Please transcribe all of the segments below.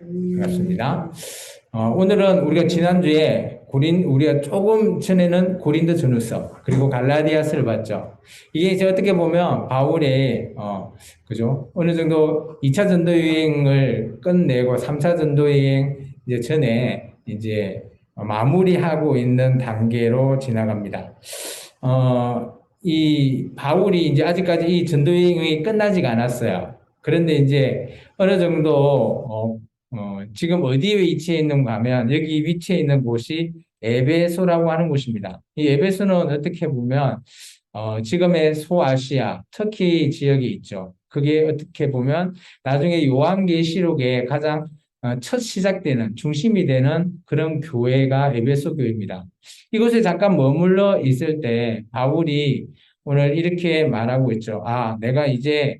반갑습니다. 오늘은 우리가 지난주에 우리가 조금 전에는 고린도전후서 그리고 갈라디아서를 봤죠. 이게 이제 어떻게 보면 바울의 그죠? 어느 정도 2차 전도 여행을 끝내고 3차 전도 여행 이제 전에 이제 마무리하고 있는 단계로 지나갑니다. 이 바울이 이제 아직까지 이 전도 여행이 끝나지가 않았어요. 그런데 이제 어느 정도 지금 어디에 위치해 있는가 하면 여기 위치해 있는 곳이 에베소라고 하는 곳입니다. 이 에베소는 어떻게 보면 지금의 소아시아, 터키 지역이 있죠. 그게 어떻게 보면 나중에 요한계시록에 가장 첫 시작되는 중심이 되는 그런 교회가 에베소 교회입니다. 이곳에 잠깐 머물러 있을 때 바울이 오늘 이렇게 말하고 있죠. 내가 이제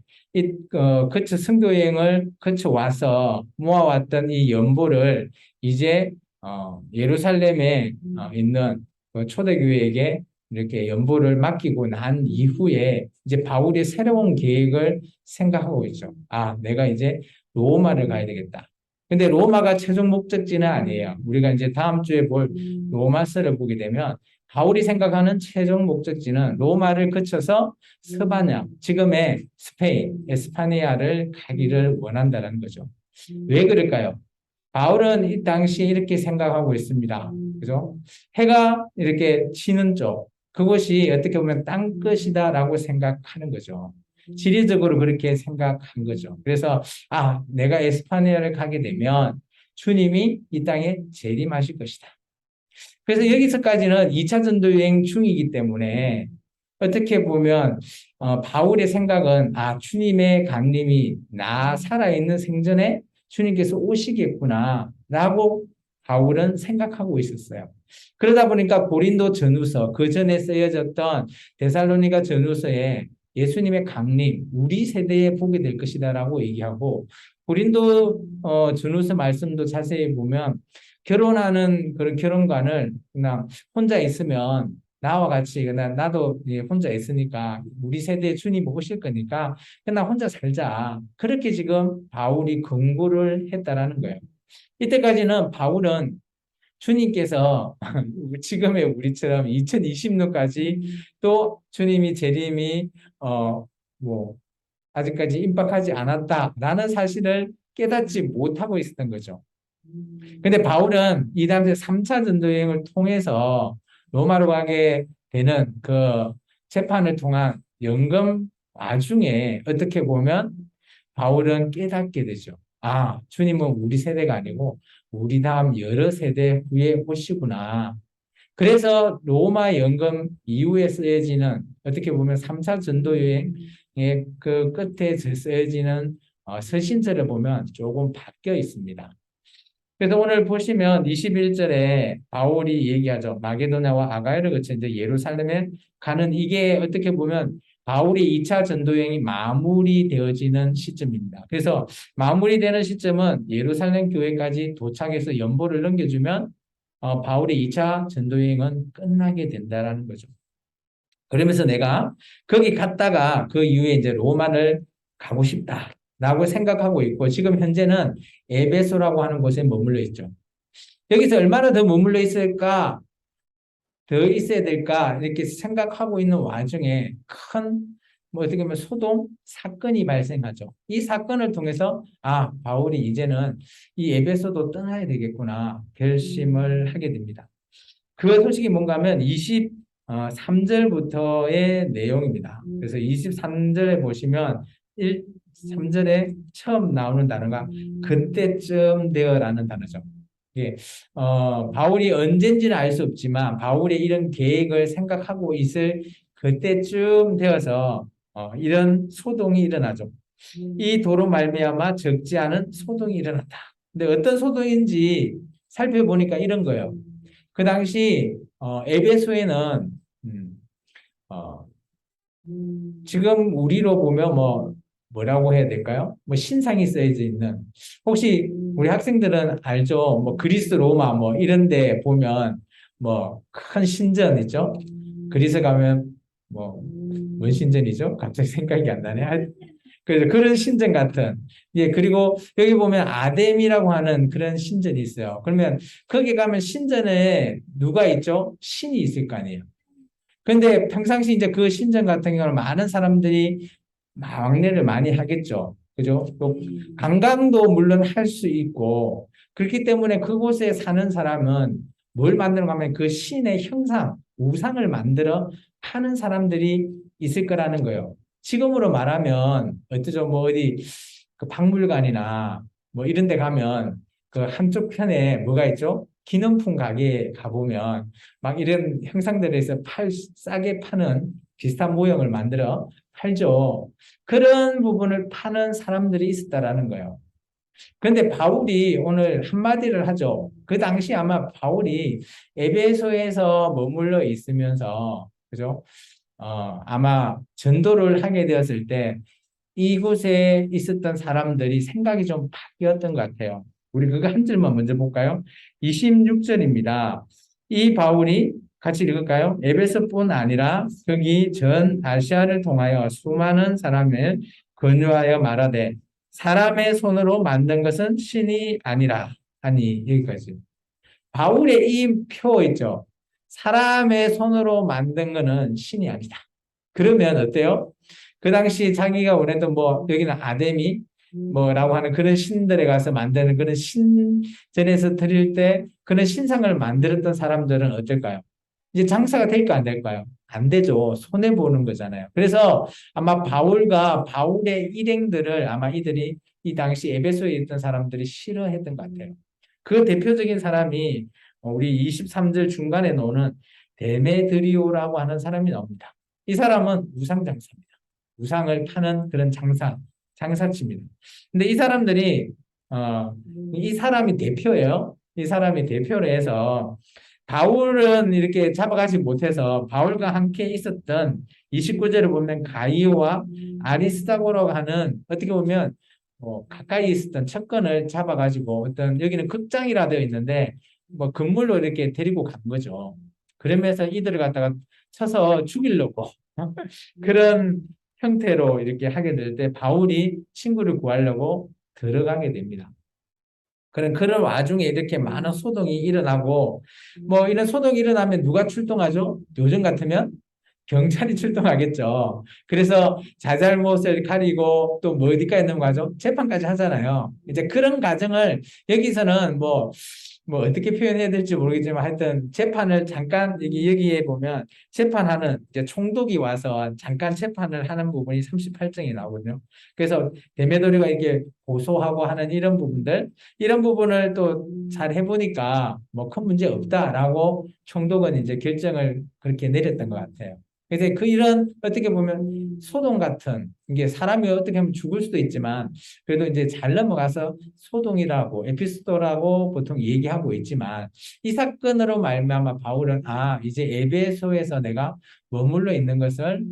거쳐 선교 여행을 거쳐 와서 모아왔던 이 연보를 이제 예루살렘에 있는 그 초대교회에게 이렇게 연보를 맡기고 난 이후에 이제 바울이 새로운 계획을 생각하고 있죠. 내가 이제 로마를 가야 되겠다. 근데 로마가 최종 목적지는 아니에요. 우리가 이제 다음 주에 볼 로마서를 보게 되면 바울이 생각하는 최종 목적지는 로마를 거쳐서 스바냐, 지금의 스페인, 에스파니아를 가기를 원한다는 거죠. 왜 그럴까요? 바울은 이 당시에 이렇게 생각하고 있습니다. 그죠? 해가 이렇게 치는 쪽, 그것이 어떻게 보면 땅끝이다라고 생각하는 거죠. 지리적으로 그렇게 생각한 거죠. 그래서, 내가 에스파니아를 가게 되면 주님이 이 땅에 재림하실 것이다. 그래서 여기서까지는 2차 전도 여행 중이기 때문에 어떻게 보면 바울의 생각은 주님의 강림이 나 살아있는 생전에 주님께서 오시겠구나라고 바울은 생각하고 있었어요. 그러다 보니까 고린도 전후서 그 전에 쓰여졌던 데살로니가 전후서에 예수님의 강림 우리 세대에 보게 될 것이다라고 얘기하고 고린도 전후서 말씀도 자세히 보면 결혼하는 그런 결혼관을 그냥 혼자 있으면 나와 같이 그냥 나도 혼자 있으니까 우리 세대에 주님 오실 거니까 그냥 혼자 살자. 그렇게 지금 바울이 권고를 했다라는 거예요. 이때까지는 바울은 주님께서 지금의 우리처럼 2020년까지 또 주님이 재림이 뭐 아직까지 임박하지 않았다라는 사실을 깨닫지 못하고 있었던 거죠. 근데 바울은 이 당시 3차 전도 여행을 통해서 로마로 가게 되는 그 재판을 통한 연금 와중에 어떻게 보면 바울은 깨닫게 되죠. 주님은 우리 세대가 아니고 우리 다음 여러 세대 후에 오시구나. 그래서 로마 연금 이후에 쓰여지는 어떻게 보면 3차 전도 여행의 그 끝에 쓰여지는 서신서를 보면 조금 바뀌어 있습니다. 그래서 오늘 보시면 21절에 바울이 얘기하죠. 마게도냐와 아가야를 거쳐 이제 예루살렘에 가는 이게 어떻게 보면 바울의 2차 전도여행이 마무리되어지는 시점입니다. 그래서 마무리되는 시점은 예루살렘 교회까지 도착해서 연보를 넘겨주면 바울의 2차 전도여행은 끝나게 된다라는 거죠. 그러면서 내가 거기 갔다가 그 이후에 이제 로마를 가고 싶다라고 생각하고 있고 지금 현재는 에베소라고 하는 곳에 머물러 있죠. 여기서 얼마나 더 머물러 있을까? 더 있어야 될까? 이렇게 생각하고 있는 와중에 뭐 어떻게 보면 소동 사건이 발생하죠. 이 사건을 통해서 바울이 이제는 이 에베소도 떠나야 되겠구나 결심을 하게 됩니다. 그 소식이 뭔가 하면 23절부터의 내용입니다. 그래서 23절에 보시면 3절에 처음 나오는 단어가 그때쯤 되어라는 단어죠. 예, 바울이 언젠지는 알 수 없지만 바울의 이런 계획을 생각하고 있을 그때쯤 되어서 이런 소동이 일어나죠. 이 도로 말미암아 적지 않은 소동이 일어났다. 근데 어떤 소동인지 살펴보니까 이런 거예요. 그 당시 에베소에는 어, 지금 우리로 보면 뭐라고 해야 될까요? 뭐 신상이 쓰여져 있는 혹시 우리 학생들은 알죠? 뭐 그리스 로마 뭐 이런 데 보면 뭐 큰 신전 있죠? 그리스 가면 뭔 신전이죠? 갑자기 생각이 안 나네. 그래서 그런 신전 같은, 예, 그리고 여기 보면 아뎀이라고 하는 그런 신전이 있어요. 그러면 거기 가면 신전에 누가 있죠? 신이 있을 거 아니에요. 근데 평상시 이제 그 신전 같은 경우는 많은 사람들이 왕래를 많이 하겠죠. 그죠? 또 관광도 물론 할 수 있고, 그렇기 때문에 그곳에 사는 사람은 뭘 만들어 가면 그 신의 형상, 우상을 만들어 파는 사람들이 있을 거라는 거예요. 지금으로 말하면, 어떠죠? 뭐 어디 그 박물관이나 뭐 이런 데 가면 그 한쪽 편에 뭐가 있죠? 기념품 가게에 가보면 막 이런 형상들에서 싸게 파는 비슷한 모형을 만들어 팔죠. 그런 부분을 파는 사람들이 있었다라는 거예요. 그런데 바울이 오늘 한마디를 하죠. 그 당시 아마 바울이 에베소에서 머물러 있으면서, 그죠? 아마 전도를 하게 되었을 때 이곳에 있었던 사람들이 생각이 좀 바뀌었던 것 같아요. 우리 그거 한 줄만 먼저 볼까요? 26절입니다. 이 바울이 같이 읽을까요? 에베소뿐 아니라 거기 전 아시아를 통하여 수많은 사람을 권유하여 말하되 사람의 손으로 만든 것은 신이 아니라 하니 여기까지. 바울의 이 표 있죠. 사람의 손으로 만든 것은 신이 아니다. 그러면 어때요? 그 당시 자기가 원했던 뭐 여기는 아데미 뭐라고 하는 그런 신들에 가서 만드는 그런 신전에서 드릴 때 그런 신상을 만들었던 사람들은 어떨까요? 이제 장사가 될까 안 될까요? 안 되죠. 손해 보는 거잖아요. 그래서 아마 바울과 바울의 일행들을 아마 이들이 이 당시 에베소에 있던 사람들이 싫어했던 것 같아요. 그 대표적인 사람이 우리 23절 중간에 나오는 데메드리오라고 하는 사람이 나옵니다. 이 사람은 우상장사입니다. 우상을 파는 그런 장사치입니다. 근데 이 사람들이, 이 사람이 대표예요. 이 사람이 대표를 해서 바울은 이렇게 잡아가지 못해서 바울과 함께 있었던 29절을 보면 가이오와 아리스타고라고 하는 어떻게 보면 가까이 있었던 척건을 잡아가지고 어떤 여기는 극장이라 되어 있는데 뭐 건물로 이렇게 데리고 간 거죠. 그러면서 이들을 갖다가 쳐서 죽이려고 그런 형태로 이렇게 하게 될 때 바울이 친구를 구하려고 들어가게 됩니다. 그런 와중에 이렇게 많은 소동이 일어나고 뭐 이런 소동이 일어나면 누가 출동하죠? 요즘 같으면 경찰이 출동하겠죠. 그래서 자잘못을 가리고 또 뭐 어디까지 넘어가죠? 재판까지 하잖아요. 이제 그런 과정을 여기서는 뭐 어떻게 표현해야 될지 모르겠지만 하여튼 재판을 잠깐 여기에 보면 재판하는 이제 총독이 와서 잠깐 재판을 하는 부분이 38장에 나오거든요. 그래서 데메도리가 이렇게 고소하고 하는 이런 부분을 또 잘 해보니까 뭐 큰 문제 없다라고 총독은 이제 결정을 그렇게 내렸던 것 같아요. 그래서 그 이런 어떻게 보면 소동 같은 이게 사람이 어떻게 하면 죽을 수도 있지만 그래도 이제 잘 넘어가서 소동이라고 에피스토라고 보통 얘기하고 있지만 이 사건으로 말미암아 바울은 이제 에베소에서 내가 머물러 있는 것을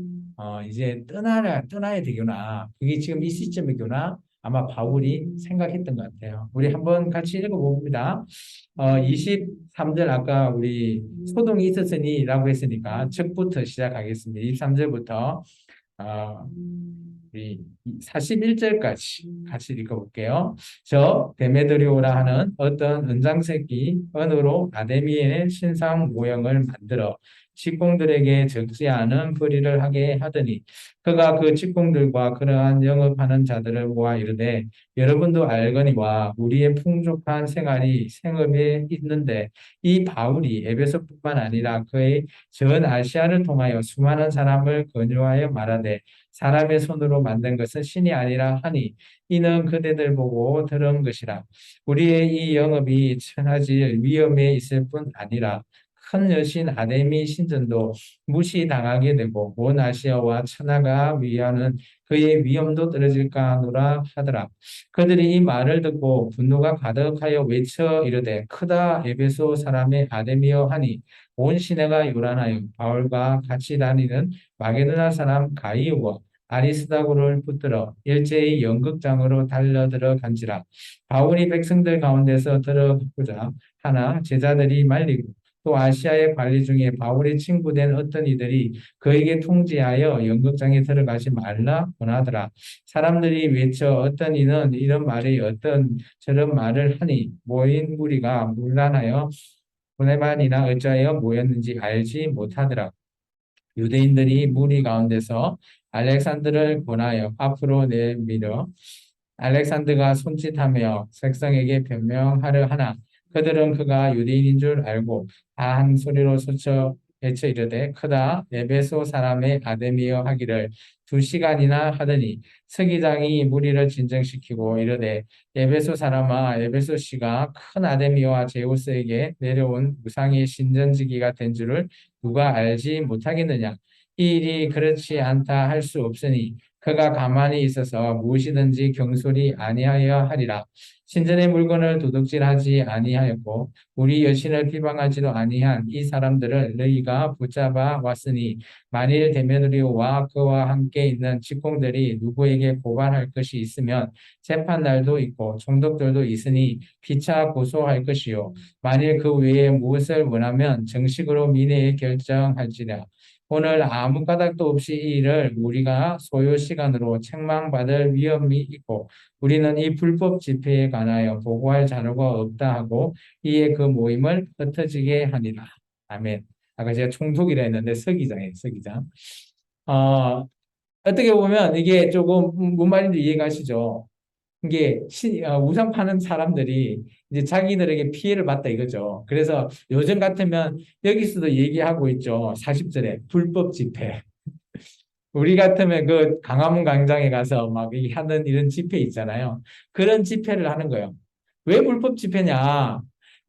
이제 떠나야 되구나. 그게 지금 이 시점이구나. 아마 바울이 생각했던 것 같아요. 우리 한번 같이 읽어봅니다. 23절 아까 우리 소동이 있었으니라고 했으니까 첫부터 시작하겠습니다. 23절부터 우리 41절까지 같이 읽어볼게요. 저 데메드리오라 하는 어떤 은장색이 은으로 아데미의 신상 모형을 만들어 직공들에게 적지 않은 벌이를 하게 하더니 그가 그 직공들과 그러한 영업하는 자들을 모아 이르되 여러분도 알거니와 우리의 풍족한 생업에 있는데 이 바울이 에베소뿐만 아니라 그의 전 아시아를 통하여 수많은 사람을 권유하여 말하되 사람의 손으로 만든 것은 신이 아니라 하니 이는 그대들 보고 들은 것이라. 우리의 이 영업이 천하질 위험에 있을 뿐 아니라 큰 여신 아데미 신전도 무시당하게 되고 온 아시아와 천하가 위하는 그의 위엄도 떨어질까 하노라 하더라. 그들이 이 말을 듣고 분노가 가득하여 외쳐 이르되 크다 에베소 사람의 아데미여 하니 온 시내가 요란하여 바울과 같이 다니는 마게도나 사람 가이오와 아리스다고를 붙들어 일제히 연극장으로 달려들어 간지라. 바울이 백성들 가운데서 들어가고자 하나 제자들이 말리고 또 아시아의 관리 중에 바울의 친구된 어떤 이들이 그에게 통지하여 연극장에 들어가지 말라 권하더라. 사람들이 외쳐 어떤 이는 이런 말이 어떤 저런 말을 하니 모인 무리가 문란하여 고네반이나 어찌하여 모였는지 알지 못하더라. 유대인들이 무리 가운데서 알렉산드를 권하여 앞으로 내밀어 알렉산드가 손짓하며 백성에게 변명하려 하나 그들은 그가 유대인인 줄 알고 다 한 소리로 외쳐 이르되 크다 에베소 사람의 아데미여 하기를 2시간이나 하더니 서기장이 무리를 진정시키고 이르되 에베소 사람아 에베소 씨가 큰 아데미여와 제우스에게 내려온 무상의 신전지기가 된 줄을 누가 알지 못하겠느냐 이 일이 그렇지 않다 할 수 없으니 그가 가만히 있어서 무엇이든지 경솔히 아니하여 하리라. 신전의 물건을 도둑질하지 아니하였고 우리 여신을 비방하지도 아니한 이 사람들을 너희가 붙잡아 왔으니 만일 대면으로와 그와 함께 있는 직공들이 누구에게 고발할 것이 있으면 재판날도 있고 총독들도 있으니 피차 고소할 것이요 만일 그 외에 무엇을 원하면 정식으로 민회에 결정할지라. 오늘 아무 까닭도 없이 이 일을 우리가 소요 시간으로 책망받을 위험이 있고 우리는 이 불법 집회에 관하여 보고할 자료가 없다 하고 이에 그 모임을 흩어지게 하니라. 아멘. 아까 제가 총독이라 했는데 서기장이에요, 서기장. 어, 어떻게 보면 이게 조금 뭔 말인지 이해가시죠? 이게 우상 파는 사람들이 이제 자기들에게 피해를 봤다 이거죠. 그래서 요즘 같으면 여기서도 얘기하고 있죠. 40절에 불법 집회. 우리 같으면 그 강화문 광장에 가서 막 하는 이런 집회 있잖아요. 그런 집회를 하는 거예요. 왜 불법 집회냐?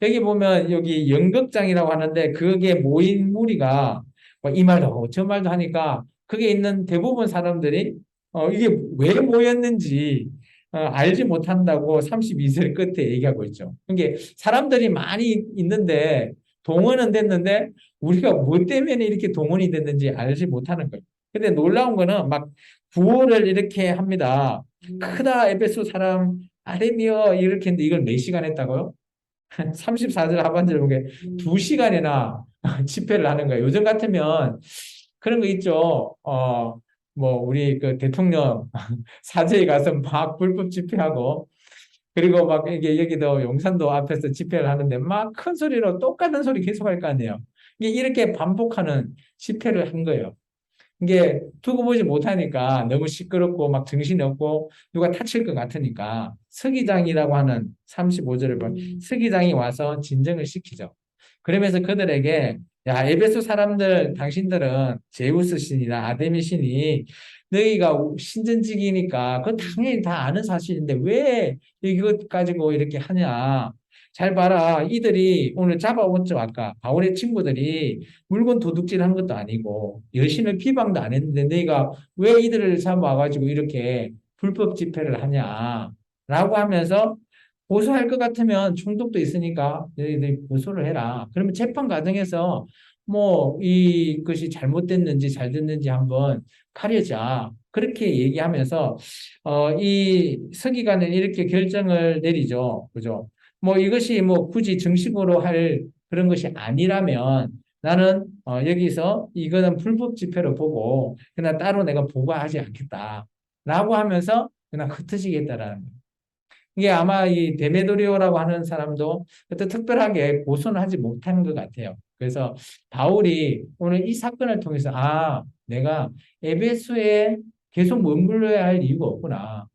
여기 보면 여기 연극장이라고 하는데 그게 모인 무리가 뭐이 말도 하고 저 말도 하니까 그게 있는 대부분 사람들이 이게 왜 모였는지 알지 못한다고 32절 끝에 얘기하고 있죠. 이게 사람들이 많이 있는데 동원은 됐는데 우리가 뭐 때문에 이렇게 동원이 됐는지 알지 못하는 거예요. 근데 놀라운 거는 막 구호를 이렇게 합니다. 크다 에베소 사람 아레미어 이렇게 했는데 이걸 몇 시간 했다고요? 34절 하반절 보게 2시간이나 집회를 하는 거예요. 요즘 같으면 그런 거 있죠. 뭐 우리 그 대통령 사저에 가서 막 불법 집회하고 그리고 막 이게 여기도 용산도 앞에서 집회를 하는데 막 큰 소리로 똑같은 소리 계속 할 거 아니에요. 이게 이렇게 반복하는 집회를 한 거예요. 이게 두고 보지 못하니까 너무 시끄럽고 막 정신이 없고 누가 다칠 것 같으니까 서기장이라고 하는 35절을 보면 서기장이 와서 진정을 시키죠. 그러면서 그들에게 야 에베소 사람들 당신들은 제우스 신이나 아데미 신이 너희가 신전지기니까 그건 당연히 다 아는 사실인데 왜 이것 가지고 이렇게 하냐. 잘 봐라. 이들이 오늘 잡아왔죠. 아까 바울의 친구들이 물건 도둑질 한 것도 아니고 여신을 비방도 안 했는데 너희가 왜 이들을 잡아와가지고 이렇게 불법 집회를 하냐라고 하면서 고소할 것 같으면 총독도 있으니까 너희들이 고소를 해라. 그러면 재판 과정에서 뭐 이것이 잘못됐는지 잘 됐는지 한번 가려자. 그렇게 얘기하면서 이 서기관은 이렇게 결정을 내리죠. 그죠? 뭐 이것이 뭐 굳이 정식으로 할 그런 것이 아니라면 나는 여기서 이거는 불법 집회로 보고 그냥 따로 내가 보고하지 않겠다. 라고 하면서 그냥 흩어지겠다라는 거예요. 이게 아마 이 데메도리오라고 하는 사람도 그때 특별하게 고소는 하지 못한 것 같아요. 그래서 바울이 오늘 이 사건을 통해서 내가 에베소에 계속 머물러야 할 이유가 없구나.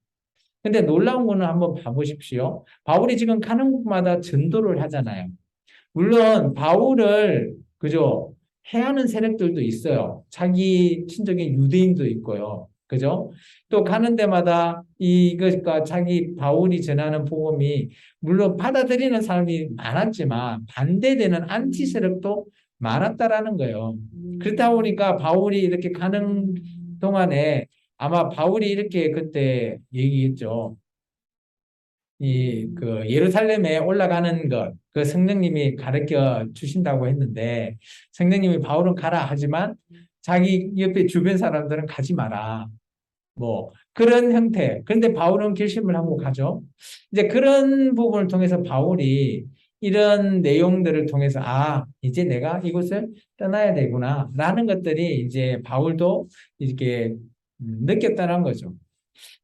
근데 놀라운 거는 한번 봐보십시오. 바울이 지금 가는 곳마다 전도를 하잖아요. 물론 바울을 그죠? 해하는 세력들도 있어요. 자기 친척인 유대인도 있고요. 그죠? 또 가는 데마다 이것과 자기 바울이 전하는 복음이 물론 받아들이는 사람이 많았지만 반대되는 안티 세력도 많았다라는 거예요. 그렇다 보니까 바울이 이렇게 가는 동안에 아마 바울이 이렇게 그때 얘기했죠. 그 예루살렘에 올라가는 것, 그 성령님이 가르쳐 주신다고 했는데 성령님이 바울은 가라 하지만 자기 옆에 주변 사람들은 가지 마라. 뭐 그런 형태. 그런데 바울은 결심을 하고 가죠. 이제 그런 부분을 통해서 바울이 이런 내용들을 통해서 이제 내가 이곳을 떠나야 되구나 라는 것들이 이제 바울도 이렇게 느꼈다는 거죠.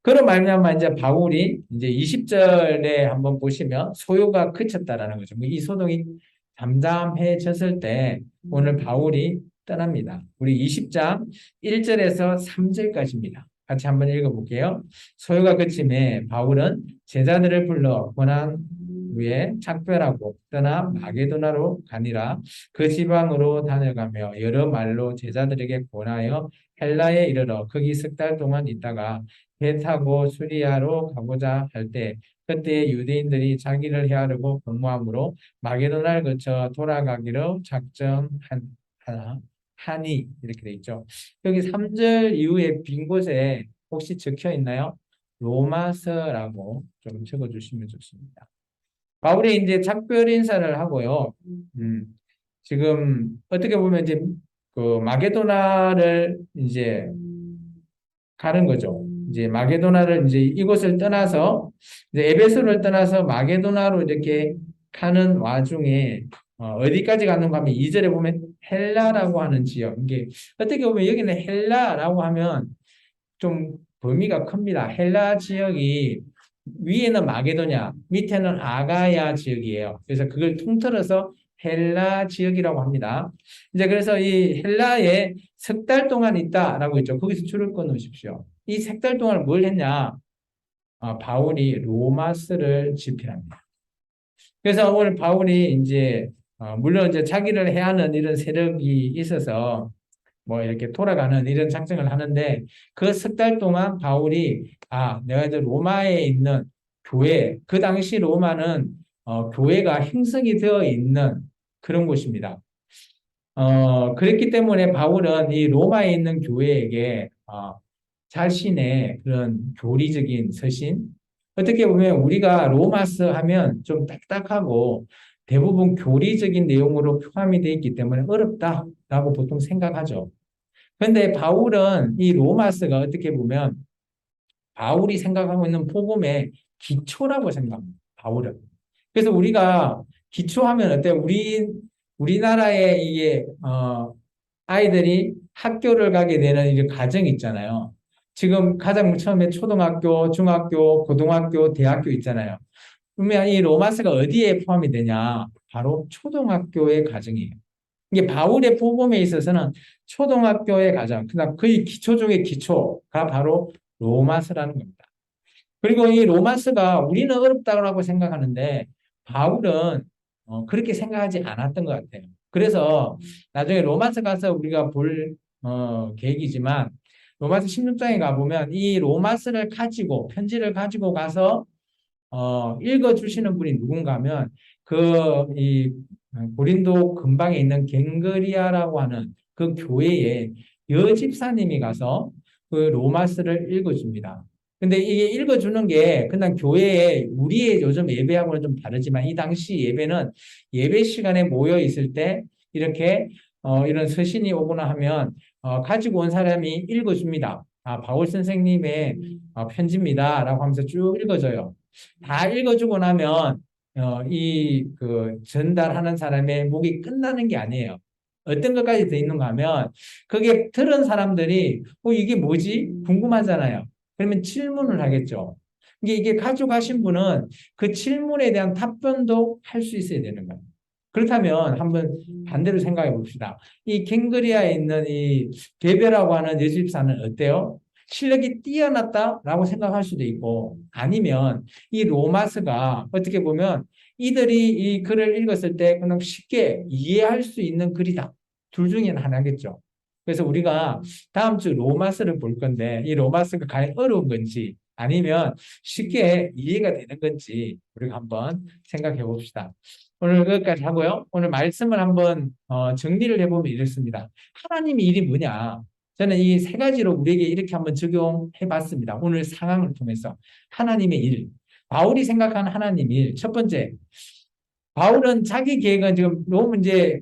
그런 말미암아 이제 바울이 이제 20절에 한번 보시면 소요가 그쳤다라는 거죠. 이 소동이 잠잠해졌을 때 오늘 바울이 떠납니다. 우리 20장 1절에서 3절까지입니다. 같이 한번 읽어볼게요. 소요가 그침에 바울은 제자들을 불러 고난 후에 작별하고 떠나 마게도나로 가니라. 그 지방으로 다녀가며 여러 말로 제자들에게 권하여 헬라에 이르러 거기 석 달 동안 있다가 배 타고 수리아로 가고자 할 때 그때 유대인들이 자기를 헤아르고 공모함으로 마게도나를 거쳐 돌아가기로 작정하니 이렇게 돼 있죠. 여기 3절 이후에 빈 곳에 혹시 적혀 있나요? 로마서라고 좀 적어 주시면 좋습니다. 바울이 이제 작별 인사를 하고요. 지금 어떻게 보면 이제 그 마게도나를 이제 가는 거죠. 이제 마게도나를 이제 이곳을 떠나서 이제 에베소를 떠나서 마게도나로 이렇게 가는 와중에 어디까지 가는가 하면 2절에 보면 헬라라고 하는 지역. 이게 어떻게 보면 여기는 헬라라고 하면 좀 범위가 큽니다. 헬라 지역이 위에는 마게도냐, 밑에는 아가야 지역이에요. 그래서 그걸 통틀어서 헬라 지역이라고 합니다. 이제 그래서 이 헬라에 석 달 동안 있다라고 했죠. 거기서 줄을 끊어 놓으십시오. 이 석 달 동안 뭘 했냐? 바울이 로마스를 집필합니다. 그래서 오늘 바울이 이제 물론 이제 자기를 해하는 이런 세력이 있어서 뭐 이렇게 돌아가는 이런 작정을 하는데 그 석 달 동안 바울이 내가 이제 로마에 있는 교회, 그 당시 로마는 교회가 형성이 되어 있는 그런 곳입니다. 그랬기 때문에 바울은 이 로마에 있는 교회에게 자신의 그런 교리적인 서신, 어떻게 보면 우리가 로마서 하면 좀 딱딱하고 대부분 교리적인 내용으로 포함이 되어 있기 때문에 어렵다라고 보통 생각하죠. 그런데 바울은 이 로마서가 어떻게 보면 바울이 생각하고 있는 복음의 기초라고 생각합니다. 바울은. 그래서 우리가 기초하면 어때요? 우리나라에 이게 아이들이 학교를 가게 되는 이런 과정이 있잖아요. 지금 가장 처음에 초등학교, 중학교, 고등학교, 대학교 있잖아요. 그러면 이 로마서가 어디에 포함이 되냐? 바로 초등학교의 과정이에요. 이게 바울의 복음에 있어서는 초등학교의 과정, 그다음 거의 기초 중의 기초가 바로 로마서라는 겁니다. 그리고 이 로마서가 우리는 어렵다고 생각하는데 바울은 그렇게 생각하지 않았던 것 같아요. 그래서 나중에 로마서 가서 우리가 볼 계획이지만 로마서 16장에 가보면 이 로마서를 가지고 편지를 가지고 가서 읽어주시는 분이 누군가 하면 이 고린도 근방에 있는 갱그리아라고 하는 그 교회에 여집사님이 가서 그 로마서를 읽어줍니다. 근데 이게 읽어주는 게 그냥 교회에 우리의 요즘 예배하고는 좀 다르지만 이 당시 예배는 예배 시간에 모여 있을 때 이렇게 이런 서신이 오거나 하면 가지고 온 사람이 읽어줍니다. 바울 선생님의 편지입니다라고 하면서 쭉 읽어줘요. 다 읽어주고 나면 이 그 전달하는 사람의 목이 끝나는 게 아니에요. 어떤 것까지 돼 있는가 하면 그게 들은 사람들이 이게 뭐지? 궁금하잖아요. 그러면 질문을 하겠죠. 이게 가져가신 분은 그 질문에 대한 답변도 할 수 있어야 되는 거예요. 그렇다면 한번 반대로 생각해 봅시다. 이 갱그리아에 있는 이 베베라고 하는 여집사는 어때요? 실력이 뛰어났다라고 생각할 수도 있고 아니면 이 로마서가 어떻게 보면 이들이 이 글을 읽었을 때 그냥 쉽게 이해할 수 있는 글이다. 둘 중에 하나겠죠. 그래서 우리가 다음 주 로마서를 볼 건데 이 로마서가 과연 어려운 건지 아니면 쉽게 이해가 되는 건지 우리가 한번 생각해 봅시다. 오늘 여기까지 하고요. 오늘 말씀을 한번 정리를 해보면 이렇습니다. 하나님의 일이 뭐냐? 저는 이 세 가지로 우리에게 이렇게 한번 적용해 봤습니다. 오늘 상황을 통해서. 하나님의 일. 바울이 생각하는 하나님의 일. 첫 번째, 바울은 자기 계획은 지금 이제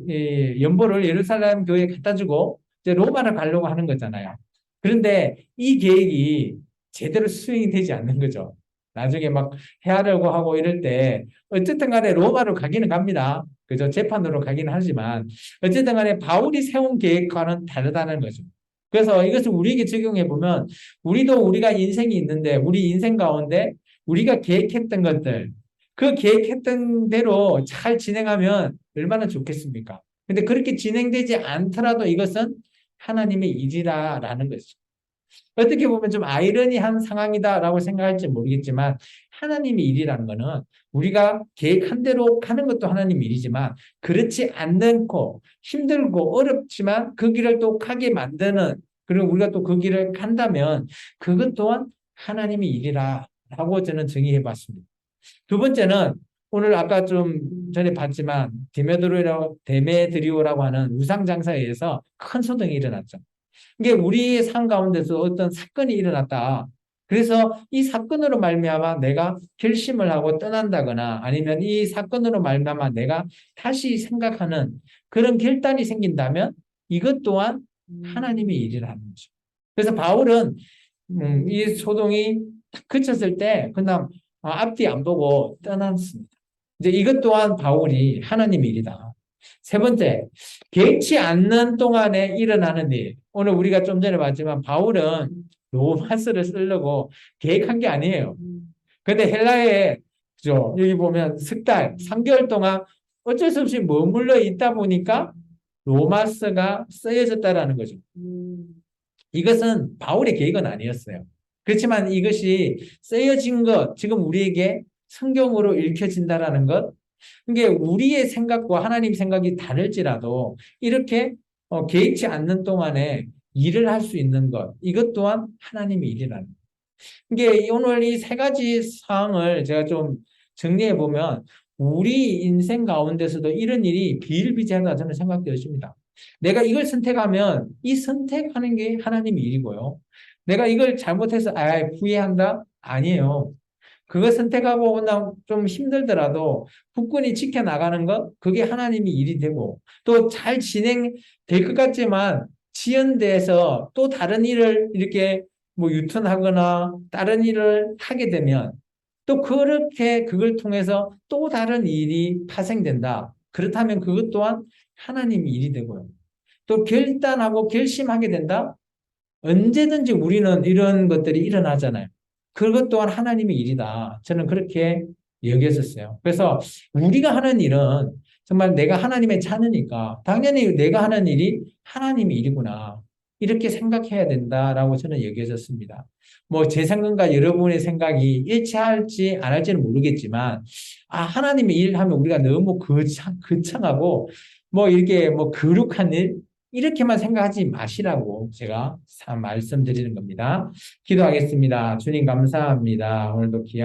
연보를 예루살렘 교회에 갖다 주고 이제 로마를 가려고 하는 거잖아요. 그런데 이 계획이 제대로 수행이 되지 않는 거죠. 나중에 막 해하려고 하고 이럴 때 어쨌든 간에 로마로 가기는 갑니다. 그죠? 재판으로 가기는 하지만 어쨌든 간에 바울이 세운 계획과는 다르다는 거죠. 그래서 이것을 우리에게 적용해 보면 우리도 우리가 인생이 있는데 우리 인생 가운데 우리가 계획했던 것들 그 계획했던 대로 잘 진행하면 얼마나 좋겠습니까? 근데 그렇게 진행되지 않더라도 이것은 하나님의 일이라라는 거죠. 어떻게 보면 좀 아이러니한 상황이다라고 생각할지 모르겠지만 하나님의 일이라는 거는 우리가 계획한 대로 가는 것도 하나님 일이지만 그렇지 않고 힘들고 어렵지만 그 길을 또 가게 만드는 그리고 우리가 또 그 길을 간다면 그것 또한 하나님의 일이라고 저는 정의해 봤습니다. 두 번째는 오늘 아까 좀 전에 봤지만 데메드리오라고 하는 우상장사에 의해서 큰 소동이 일어났죠. 이게 우리의 삶 가운데서 어떤 사건이 일어났다. 그래서 이 사건으로 말미암아 내가 결심을 하고 떠난다거나 아니면 이 사건으로 말미암아 내가 다시 생각하는 그런 결단이 생긴다면 이것 또한 하나님의 일이라는 거죠. 그래서 바울은 이 소동이 딱 그쳤을 때 그냥 앞뒤 안 보고 떠났습니다. 이제 이것 또한 바울이 하나님의 일이다. 세 번째, 계획치 않는 동안에 일어나는 일. 오늘 우리가 좀 전에 봤지만 바울은 로마서를 쓰려고 계획한 게 아니에요. 근데 헬라에 그죠? 여기 보면 석 달, 3개월 동안 어쩔 수 없이 머물러 있다 보니까 로마서가 쓰여졌다라는 거죠. 이것은 바울의 계획은 아니었어요. 그렇지만 이것이 쓰여진 것, 지금 우리에게 성경으로 읽혀진다라는 것, 이게 우리의 생각과 하나님 생각이 다를지라도 이렇게 개의치 않는 동안에 일을 할 수 있는 것, 이것 또한 하나님의 일이라는 것. 이게 오늘 이 세 가지 사항을 제가 좀 정리해 보면 우리 인생 가운데서도 이런 일이 비일비재하다 저는 생각되어집니다. 내가 이걸 선택하면 이 선택하는 게 하나님의 일이고요. 내가 이걸 잘못해서 후회한다? 아니에요. 그거 선택하고 그냥 좀 힘들더라도 굳건히 지켜나가는 것, 그게 하나님의 일이 되고, 또 잘 진행될 것 같지만, 지연돼서 또 다른 일을 이렇게 뭐 유턴하거나 다른 일을 하게 되면, 또 그렇게 그걸 통해서 또 다른 일이 파생된다. 그렇다면 그것 또한 하나님의 일이 되고요. 또 결단하고 결심하게 된다? 언제든지 우리는 이런 것들이 일어나잖아요. 그것 또한 하나님의 일이다. 저는 그렇게 여겼었어요. 그래서 우리가 하는 일은 정말 내가 하나님의 자녀니까 당연히 내가 하는 일이 하나님의 일이구나. 이렇게 생각해야 된다라고 저는 여겨졌습니다. 뭐 제 생각과 여러분의 생각이 일치할지 안 할지는 모르겠지만 하나님의 일 하면 우리가 너무 거창하고 뭐 이렇게 뭐 거룩한 일 이렇게만 생각하지 마시라고 제가 말씀드리는 겁니다. 기도하겠습니다. 주님 감사합니다. 오늘도 귀한